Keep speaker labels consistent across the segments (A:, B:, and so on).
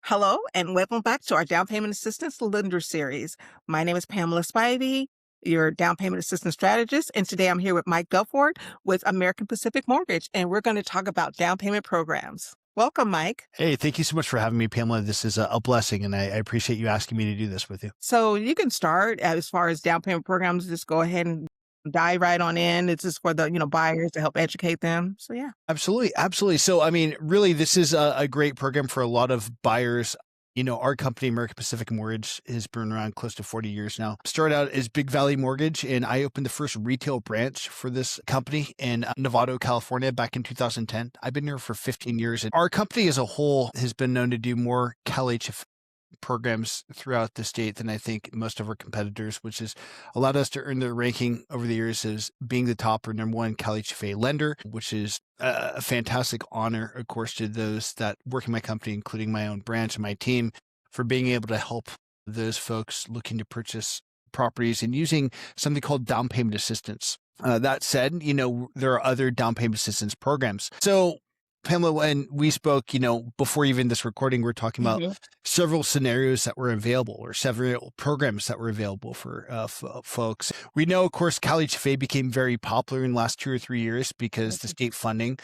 A: Hello, and welcome back to our Down Payment Assistance Lender Series. My name is Pamala Spivey, your Down Payment Assistance Strategist, and today I'm here with Mike Belfort with American Pacific Mortgage, and we're going to talk about down payment programs. Welcome, Mike.
B: Hey, thank you so much for having me, Pamela. This is a blessing, and I appreciate you asking me to do this with you.
A: So you can start as far as down payment programs. Just go ahead and dive right on in. It's just for the buyers to help educate them. So yeah.
B: Absolutely. Absolutely. So, I mean, really, this is a great program for a lot of buyers. Our company, American Pacific Mortgage, has been around close to 40 years now. Started out as Big Valley Mortgage, and I opened the first retail branch for this company in Novato, California back in 2010. I've been here for 15 years. And our company as a whole has been known to do more CalHFA programs throughout the state than I think most of our competitors, which has allowed us to earn the ranking over the years as being the top or number one CalHFA lender, which is a fantastic honor, of course, to those that work in my company, including my own branch and my team, for being able to help those folks looking to purchase properties and using something called down payment assistance. That said, there are other down payment assistance programs. So Pamela, when we spoke, before even this recording, we're talking about several scenarios that were available or several programs that were available for folks. We know, of course, CalHFA became very popular in the last 2 or 3 years because the state funding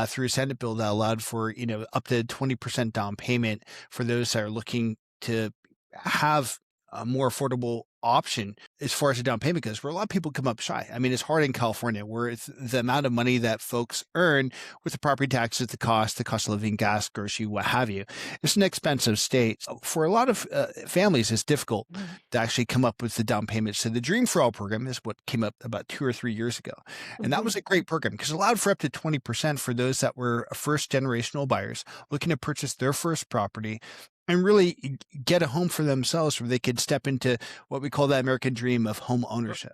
B: through a Senate bill that allowed for, up to 20% down payment for those that are looking to have a more affordable option as far as the down payment goes, where a lot of people come up shy. I mean, it's hard in California where it's the amount of money that folks earn with the property taxes, the cost of living, gas, grocery, what have you. It's an expensive state. So for a lot of families, it's difficult to actually come up with the down payment. So the Dream for All program is what came up about 2 or 3 years ago. And that was a great program because it allowed for up to 20% for those that were first generational buyers looking to purchase their first property and really get a home for themselves where they could step into what we call that American dream of home ownership.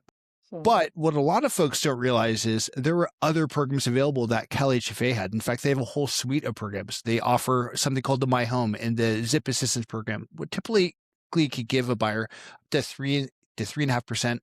B: But what a lot of folks don't realize is there were other programs available that CalHFA had. In fact, they have a whole suite of programs. They offer something called the MyHome and the ZIP Assistance program, what typically could give a buyer up to 3 to 3.5%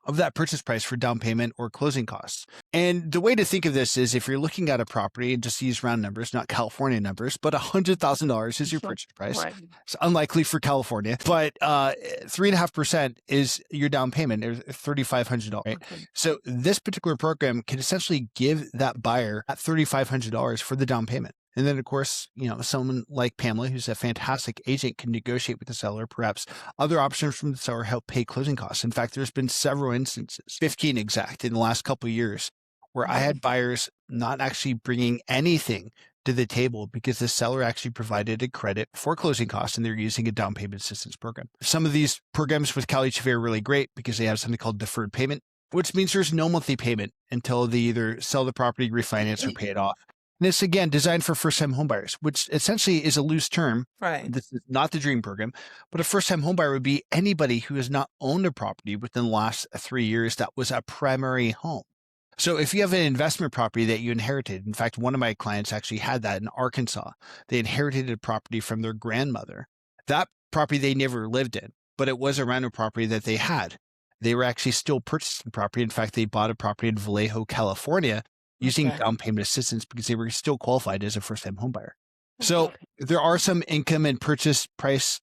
B: of that purchase price for down payment or closing costs. And the way to think of this is if you're looking at a property, and just use round numbers, not California numbers, but $100,000 is your purchase price. Right. It's unlikely for California, but 3.5% is your down payment, or $3,500. Right? Okay. So this particular program can essentially give that buyer at $3,500 for the down payment. And then, of course, someone like Pamela, who's a fantastic agent, can negotiate with the seller. Perhaps other options from the seller help pay closing costs. In fact, there's been several instances, 15 exact, in the last couple of years, where I had buyers not actually bringing anything to the table because the seller actually provided a credit for closing costs and they're using a down payment assistance program. Some of these programs with CalHFA are really great because they have something called deferred payment, which means there's no monthly payment until they either sell the property, refinance, or pay it off. And it's, again, designed for first-time homebuyers, which essentially is a loose term. Right. This is not the Dream program, but a first-time homebuyer would be anybody who has not owned a property within the last 3 years that was a primary home. So if you have an investment property that you inherited, in fact, one of my clients actually had that in Arkansas. They inherited a property from their grandmother. That property they never lived in, but it was a rental property that they had. They were actually still purchasing property. In fact, they bought a property in Vallejo, California, using down payment assistance because they were still qualified as a first-time homebuyer. So there are some income and purchase price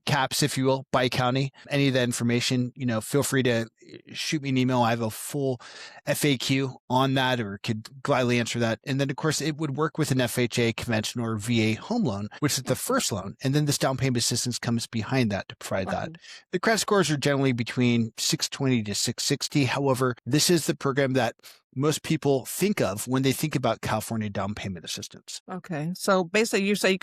B: caps, if you will, by county. Any of that information, feel free to shoot me an email. I have a full FAQ on that, or could gladly answer that. And then, of course, it would work with an FHA, conventional, or VA home loan, which is the first loan. And then this down payment assistance comes behind that to provide that. The credit scores are generally between 620 to 660. However, this is the program that most people think of when they think about California down payment assistance. Okay. So basically you say you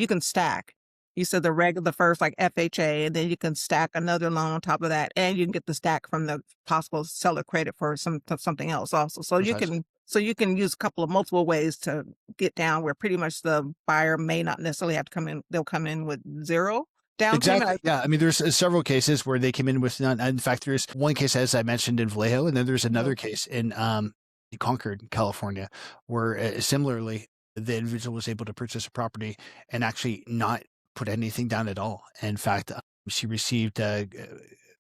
B: can stack. You said the first like FHA, and then you can stack another loan on top of that, and you can get the stack from the possible seller credit for something else also. So Precisely. you can use a couple of multiple ways to get down where pretty much the buyer may not necessarily have to come in. They'll come in with zero. Exactly. Yeah. I mean, there's several cases where they came in with none. In fact, there's one case, as I mentioned, in Vallejo, and then there's another case in Concord, California, where similarly, the individual was able to purchase a property and actually not put anything down at all. In fact, she received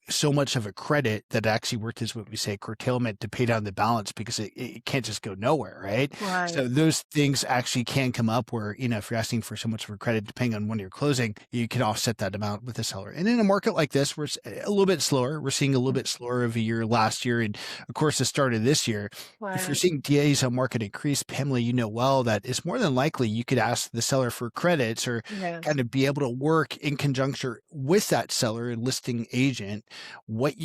B: so much of a credit that actually worked as what we say curtailment to pay down the balance because it can't just go nowhere, right? So
A: Right.
B: those things actually can come up where, if you're asking for so much of a credit, depending on when you're closing, you can offset that amount with the seller. And in a market like this, where it's a little bit slower, we're seeing a little bit slower of a year last year. And of course, the start of this year, if you're
A: Right.
B: seeing days on market increase, Pamela, you know well that it's more than likely you could ask the seller for credits or
A: Yes.
B: kind of be able to work in conjunction with that seller and listing agent, what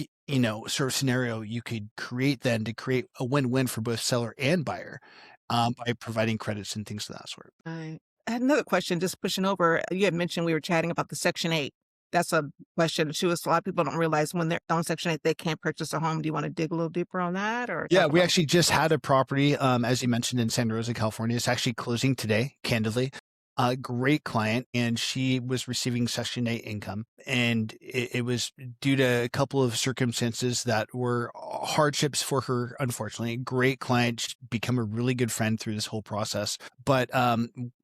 B: sort of scenario you could create then to create a win-win for both seller and buyer by providing credits and things of that sort.
A: Right. I had another question, just pushing over. You had mentioned we were chatting about the Section 8. That's a question too. A lot of people don't realize when they're on Section 8, they can't purchase a home. Do you want to dig a little deeper on that or
B: Yeah,
A: talk
B: we
A: about?
B: actually just had a property, as you mentioned, in Santa Rosa, California. It's actually closing today, candidly. A great client, and she was receiving Section 8 income. And it was due to a couple of circumstances that were hardships for her, unfortunately. Great client, she's become a really good friend through this whole process. But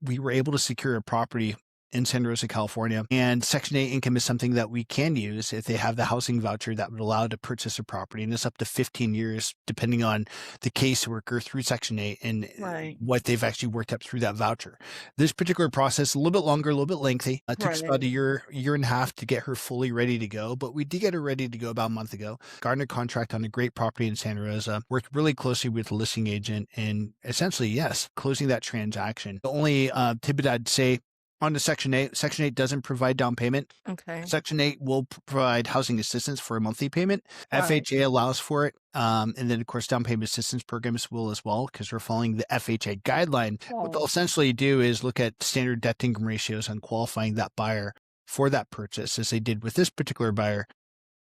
B: we were able to secure a property in Santa Rosa, California. And Section 8 income is something that we can use if they have the housing voucher that would allow to purchase a property. And it's up to 15 years, depending on the caseworker through Section 8 and
A: Right.
B: what they've actually worked up through that voucher. This particular process, a little bit longer, a little bit lengthy. It took us about
A: Right.
B: a year and a half to get her fully ready to go. But we did get her ready to go about a month ago. Got a contract on a great property in Santa Rosa. Worked really closely with the listing agent and essentially, yes, closing that transaction. The only tidbit I'd say on to Section 8. Section 8 doesn't provide down payment.
A: Okay.
B: Section 8 will provide housing assistance for a monthly payment.
A: Right.
B: FHA allows for it. And then, of course, down payment assistance programs will as well because we're following the FHA guideline. What they'll
A: Oh,
B: essentially do is look at standard debt to income ratios on qualifying that buyer for that purchase, as they did with this particular buyer.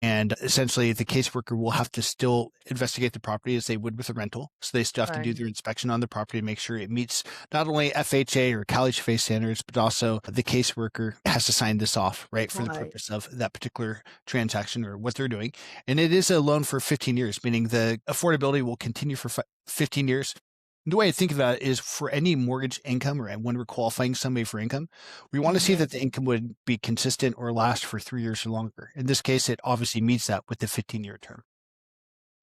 B: And essentially, the caseworker will have to still investigate the property as they would with a rental. So they still have to do
A: right.
B: their inspection on the property to make sure it meets not only FHA or CalHFA standards, but also the caseworker has to sign this off, right, for the
A: Right.
B: purpose of that particular transaction or what they're doing. And it is a loan for 15 years, meaning the affordability will continue for 15 years. The way I think of that is for any mortgage income or when we're qualifying somebody for income, we want to see
A: Mhm.
B: that the income would be consistent or last for 3 years or longer. In this case, it obviously meets that with the 15-year term.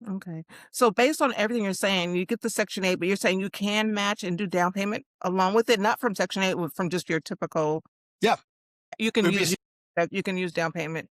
A: Okay. So based on everything you're saying, you get the Section 8, but you're saying you can match and do down payment along with it, not from Section 8, but from just your typical,
B: Yeah,
A: you
B: it
A: can
B: would be
A: use that you can use down payment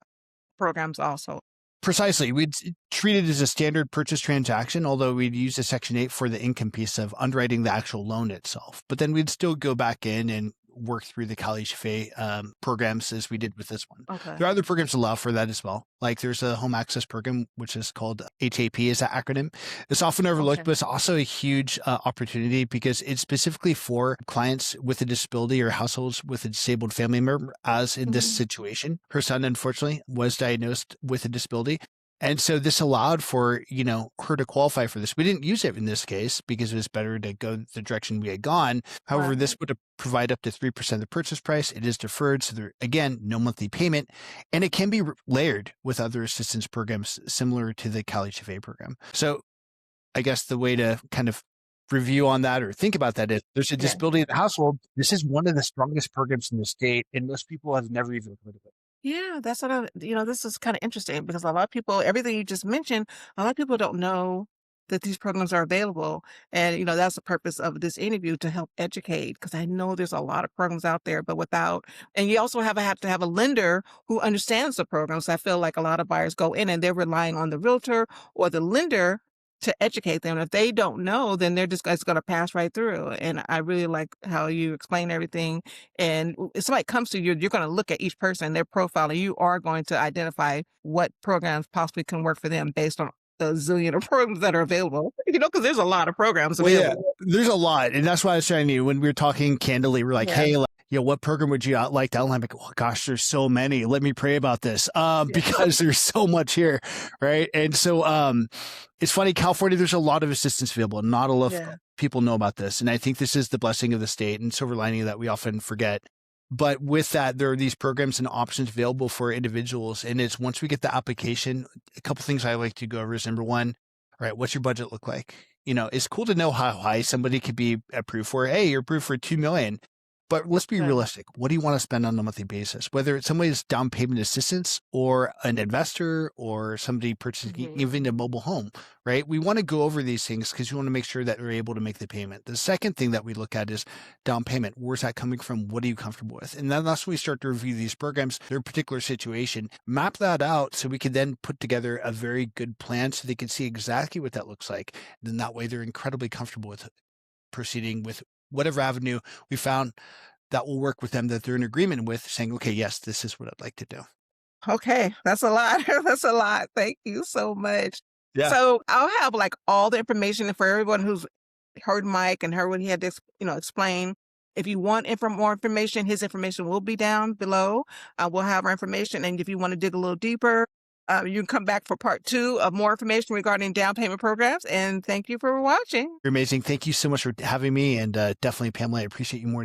A: programs also.
B: precisely. We'd treat it as a standard purchase transaction, although we'd use a Section 8 for the income piece of underwriting the actual loan itself. But then we'd still go back in and work through the CalHFA programs as we did with this one.
A: Okay.
B: There are other programs that allow for that as well. Like there's a home access program, which is called HAP is that acronym. It's often overlooked,
A: Okay.
B: but it's also a huge opportunity because it's specifically for clients with a disability or households with a disabled family member, as in this
A: Mhm.
B: situation. Her son, unfortunately, was diagnosed with a disability. And so this allowed for, her to qualify for this. We didn't use it in this case because it was better to go the direction we had gone. However,
A: Right.
B: this would provide up to 3% of the purchase price. It is deferred. So there, again, no monthly payment, and it can be layered with other assistance programs similar to the CalHFA program. So I guess the way to kind of review on that or think about that is there's a
A: Yeah.
B: disability in the household. This is one of the strongest programs in the state, and most people have never even heard of it.
A: Yeah, that's what this is kind of interesting because a lot of people, everything you just mentioned, a lot of people don't know that these programs are available. And, that's the purpose of this interview to help educate because I know there's a lot of programs out there, but and you also have to have a lender who understands the programs. I feel like a lot of buyers go in and they're relying on the realtor or the lender to educate them. If they don't know, then it's going to pass right through. And I really like how you explain everything. And if somebody comes to you, you're going to look at each person, their profile, and you are going to identify what programs possibly can work for them based on the zillion of programs that are available, because there's a lot of programs
B: Well, yeah,
A: available.
B: there's a lot. And that's why I was trying to, when we were talking candidly, we're like,
A: Yeah.
B: hey, what program would you like to outline? I'm like, oh gosh, there's so many. Let me pray about this
A: Yeah.
B: because there's so much here. Right. And so it's funny, California, there's a lot of assistance available. Not a lot of
A: Yeah.
B: people know about this. And I think this is the blessing of the state and silver lining that we often forget. But with that, there are these programs and options available for individuals. And it's once we get the application, a couple things I like to go over is number one, all right, what's your budget look like? It's cool to know how high somebody could be approved for. Hey, you're approved for 2 million. But let's be
A: Okay.
B: realistic. What do you want to spend on a monthly basis? Whether it's somebody's down payment assistance or an investor or somebody purchasing even a mobile home, right? We want to go over these things because we want to make sure that they're able to make the payment. The second thing that we look at is down payment. Where's that coming from? What are you comfortable with? And then that's when we start to review these programs, their particular situation, map that out so we can then put together a very good plan so they can see exactly what that looks like. Then that way they're incredibly comfortable with proceeding with whatever avenue we found that will work with them, that they're in agreement with, saying, okay, yes, this is what I'd like to do.
A: Okay, that's a lot. That's a lot. Thank you so much.
B: Yeah.
A: So I'll have like all the information for everyone who's heard Mike and heard what he had to, explain. If you want more information, his information will be down below. We'll have our information. And if you want to dig a little deeper, you can come back for part 2 of more information regarding down payment programs. And thank you for watching.
B: You're amazing. Thank you so much for having me. And definitely, Pamela, I appreciate you more.